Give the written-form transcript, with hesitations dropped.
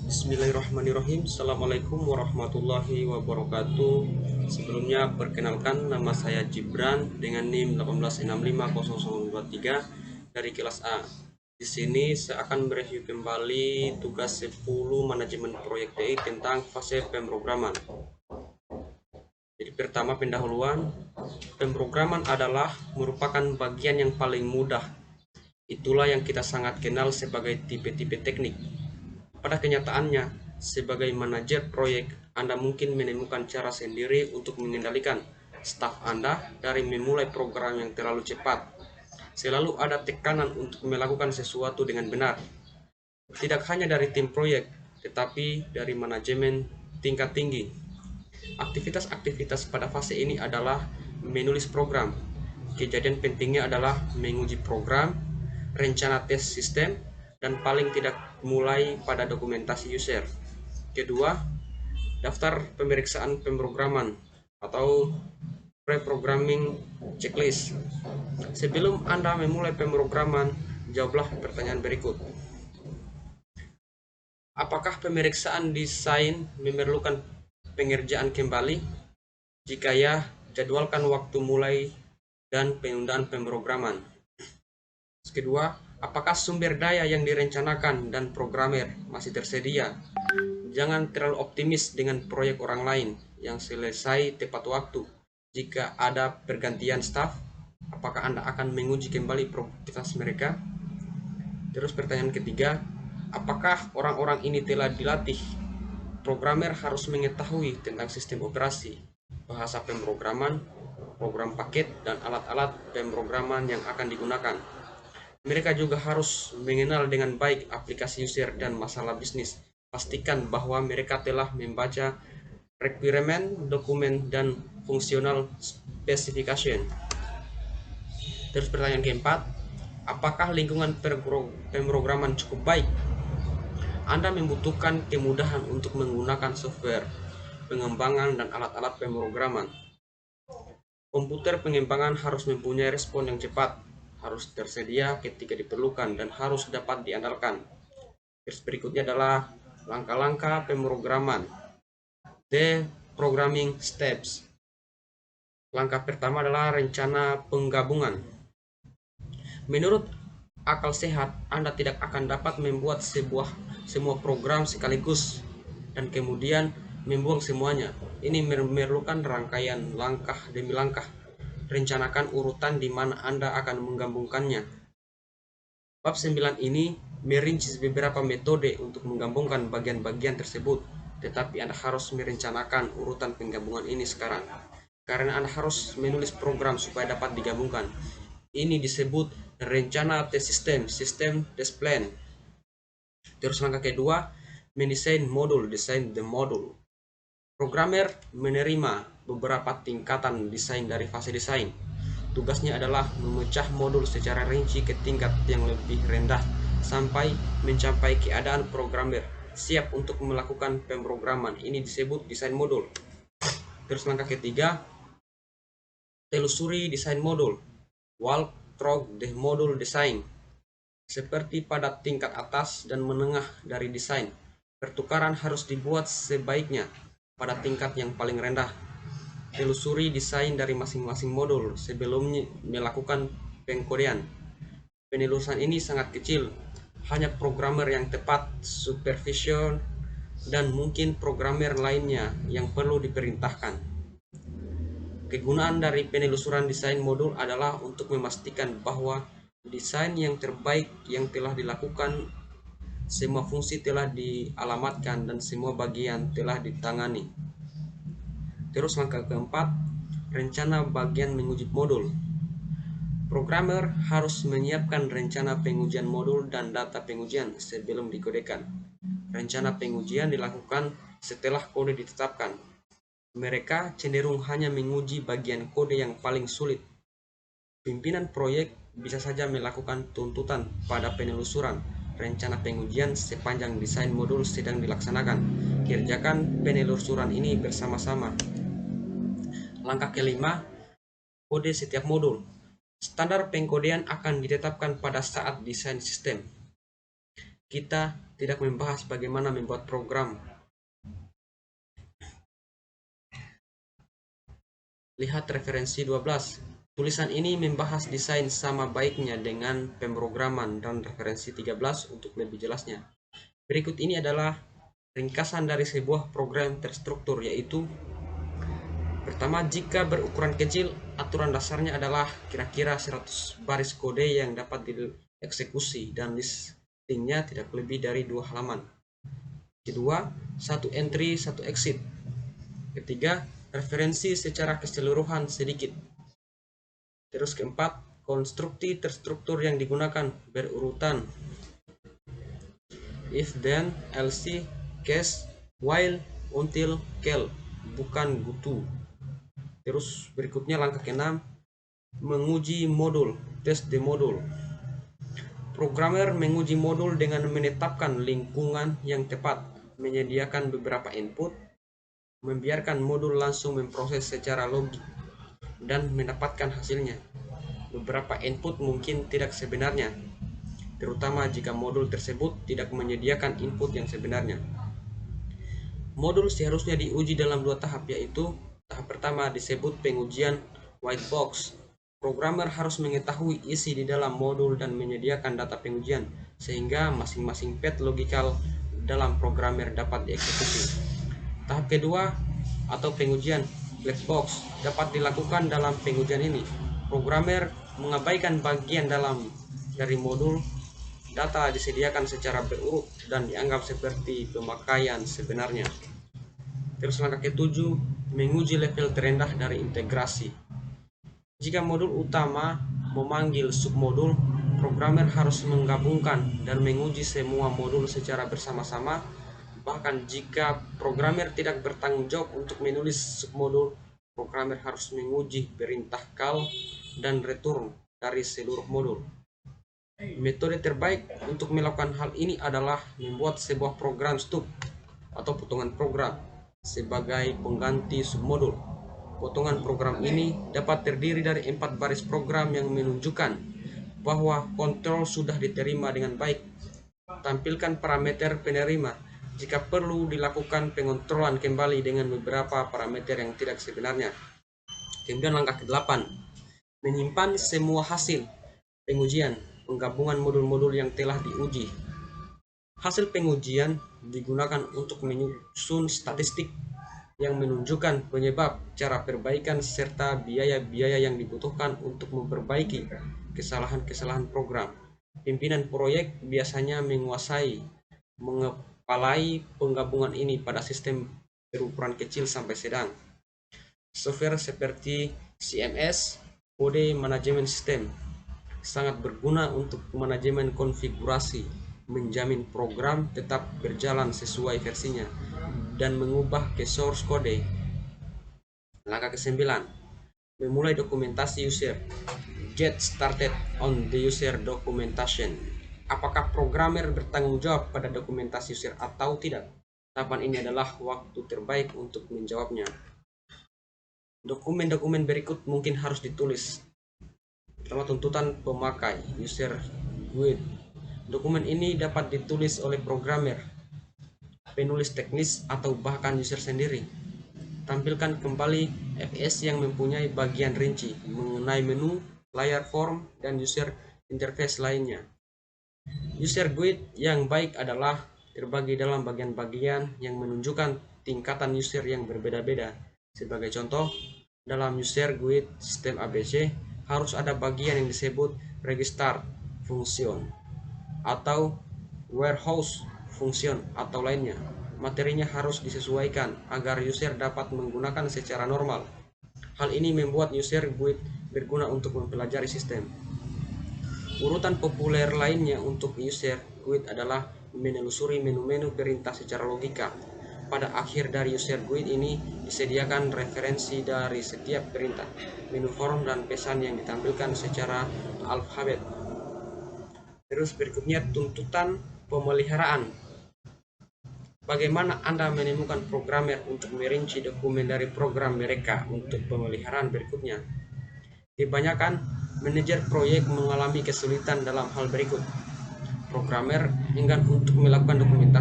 Bismillahirrahmanirrahim. Assalamualaikum warahmatullahi wabarakatuh. Sebelumnya perkenalkan, nama saya Gibran dengan NIM 1865023 dari kelas A. Di sini saya akan mereview kembali tugas 10 manajemen proyek TI tentang fase pemrograman. Jadi pertama, pendahuluan. Pemrograman adalah merupakan bagian yang paling mudah. Itulah yang kita sangat kenal sebagai tipe-tipe teknik. Pada kenyataannya, sebagai manajer proyek, Anda mungkin menemukan cara sendiri untuk mengendalikan staf Anda dari memulai program yang terlalu cepat. Selalu ada tekanan untuk melakukan sesuatu dengan benar. Tidak hanya dari tim proyek, tetapi dari manajemen tingkat tinggi. Aktivitas-aktivitas pada fase ini adalah menulis program. Kejadian pentingnya adalah menguji program, rencana tes sistem, dan paling tidak mulai pada dokumentasi user. Kedua, daftar pemeriksaan pemrograman atau pre-programming checklist. Sebelum Anda memulai pemrograman, jawablah pertanyaan berikut. Apakah pemeriksaan desain memerlukan pengerjaan kembali? Jika ya, jadwalkan waktu mulai dan penundaan pemrograman. Kedua, apakah sumber daya yang direncanakan dan programmer masih tersedia? Jangan terlalu optimis dengan proyek orang lain yang selesai tepat waktu. Jika ada pergantian staf, apakah Anda akan menguji kembali produktivitas mereka? Terus pertanyaan ketiga, apakah orang-orang ini telah dilatih? Programmer harus mengetahui tentang sistem operasi, bahasa pemrograman, program paket, dan alat-alat pemrograman yang akan digunakan. Mereka juga harus mengenal dengan baik aplikasi user dan masalah bisnis. Pastikan bahwa mereka telah membaca requirement, dokumen, dan functional specification. Terus pertanyaan keempat, apakah lingkungan pemrograman cukup baik? Anda membutuhkan kemudahan untuk menggunakan software, pengembangan, dan alat-alat pemrograman. Komputer pengembangan harus mempunyai respon yang cepat, harus tersedia ketika diperlukan, dan harus dapat diandalkan. Terus berikutnya adalah langkah-langkah pemrograman. The programming steps. Langkah pertama adalah rencana penggabungan. Menurut akal sehat, Anda tidak akan dapat membuat semua program sekaligus dan kemudian membuang semuanya. Ini memerlukan rangkaian langkah demi langkah. Rencanakan urutan di mana Anda akan menggabungkannya. Bab 9 ini merinci beberapa metode untuk menggabungkan bagian-bagian tersebut, tetapi Anda harus merencanakan urutan penggabungan ini sekarang. Karena Anda harus menulis program supaya dapat digabungkan. Ini disebut rencana tes sistem, sistem test plan. Terus langkah kedua, mendesain modul, desain the module. Programmer menerima beberapa tingkatan desain dari fase desain. Tugasnya adalah memecah modul secara rinci ke tingkat yang lebih rendah sampai mencapai keadaan programmer siap untuk melakukan pemrograman. Ini disebut desain modul. Terus langkah ketiga, telusuri desain modul. Walk through the module design. Seperti pada tingkat atas dan menengah dari desain, pertukaran harus dibuat sebaiknya pada tingkat yang paling rendah. Telusuri desain dari masing-masing modul sebelum melakukan pengkodean. Penelusuran ini sangat kecil, hanya programmer yang tepat, supervision, dan mungkin programmer lainnya yang perlu diperintahkan. Kegunaan dari penelusuran desain modul adalah untuk memastikan bahwa desain yang terbaik yang telah dilakukan, semua fungsi telah dialamatkan, dan semua bagian telah ditangani. Terus langkah keempat, rencana bagian menguji modul. Programmer harus menyiapkan rencana pengujian modul dan data pengujian sebelum dikodekan. Rencana pengujian dilakukan setelah kode ditetapkan. Mereka cenderung hanya menguji bagian kode yang paling sulit. Pimpinan proyek bisa saja melakukan tuntutan pada penelusuran rencana pengujian sepanjang desain modul sedang dilaksanakan. Kerjakan penelusuran ini bersama-sama. Langkah kelima, kode setiap modul. Standar pengkodean akan ditetapkan pada saat desain sistem. kita tidak membahas bagaimana membuat program. Lihat referensi 12. Tulisan ini membahas desain sama baiknya dengan pemrograman dan referensi 13 untuk lebih jelasnya. Berikut ini adalah ringkasan dari sebuah program terstruktur, yaitu pertama, jika berukuran kecil, aturan dasarnya adalah kira-kira 100 baris kode yang dapat dieksekusi dan listingnya tidak lebih dari 2 halaman. Kedua, 1 entry, 1 exit. Ketiga, referensi secara keseluruhan sedikit. Terus keempat, konstruksi terstruktur yang digunakan berurutan. If, then, else, case, while, until, kel, bukan gutu. Terus berikutnya langkah ke-6, menguji modul, test the modul. Programmer menguji modul dengan menetapkan lingkungan yang tepat, menyediakan beberapa input, membiarkan modul langsung memproses secara logik, dan mendapatkan hasilnya. Beberapa input mungkin tidak sebenarnya, terutama jika modul tersebut tidak menyediakan input yang sebenarnya. Modul seharusnya diuji dalam 2 tahap, yaitu tahap pertama disebut pengujian white box. Programmer harus mengetahui isi di dalam modul dan menyediakan data pengujian, sehingga masing-masing path logikal dalam programmer dapat dieksekusi. Tahap kedua atau pengujian black box dapat dilakukan dalam pengujian ini. Programmer mengabaikan bagian dalam dari modul, data disediakan secara berurut dan dianggap seperti pemakaian sebenarnya. Terus langkah ke-7, menguji level terendah dari integrasi. Jika modul utama memanggil submodul, programmer harus menggabungkan dan menguji semua modul secara bersama-sama. Bahkan jika programmer tidak bertanggung jawab untuk menulis submodul, programmer harus menguji perintah call dan return dari seluruh modul. Metode terbaik untuk melakukan hal ini adalah membuat sebuah program stub atau potongan program sebagai pengganti submodul. Potongan program ini dapat terdiri dari 4 baris program yang menunjukkan bahwa kontrol sudah diterima dengan baik. Tampilkan parameter penerima. Jika perlu, dilakukan pengontrolan kembali dengan beberapa parameter yang tidak sebenarnya. Kemudian langkah ke-8, menyimpan semua hasil pengujian penggabungan modul-modul yang telah diuji. Hasil pengujian digunakan untuk menyusun statistik yang menunjukkan penyebab, cara perbaikan, serta biaya-biaya yang dibutuhkan untuk memperbaiki kesalahan-kesalahan program. Pimpinan proyek biasanya mengepalai penggabungan ini pada sistem berukuran kecil sampai sedang. Software seperti CMS, Kode Management System, sangat berguna untuk manajemen konfigurasi, menjamin program tetap berjalan sesuai versinya, dan mengubah ke source code. Langkah ke-9, memulai dokumentasi user. Get started on the user documentation. Apakah programmer bertanggung jawab pada dokumentasi user atau tidak? Tahapan ini adalah waktu terbaik untuk menjawabnya. Dokumen-dokumen berikut mungkin harus ditulis. Pertama, tuntutan pemakai, user guide. Dokumen ini dapat ditulis oleh programmer, penulis teknis, atau bahkan user sendiri. Tampilkan kembali FS yang mempunyai bagian rinci mengenai menu, layar form, dan user interface lainnya. User guide yang baik adalah terbagi dalam bagian-bagian yang menunjukkan tingkatan user yang berbeda-beda. Sebagai contoh, dalam user guide sistem ABC, harus ada bagian yang disebut register function atau warehouse function atau lainnya. Materinya harus disesuaikan agar user dapat menggunakan secara normal. Hal ini membuat user guide berguna untuk mempelajari sistem. Urutan populer lainnya untuk user guide adalah menelusuri menu-menu perintah secara logika. Pada akhir dari user guide ini disediakan referensi dari setiap perintah, menu form, dan pesan yang ditampilkan secara alfabet. Terus berikutnya tuntutan pemeliharaan. Bagaimana Anda menemukan programmer untuk merinci dokumen dari program mereka untuk pemeliharaan berikutnya? Kebanyakan manajer proyek mengalami kesulitan dalam hal berikut. programmer enggan untuk melakukan dokumentasi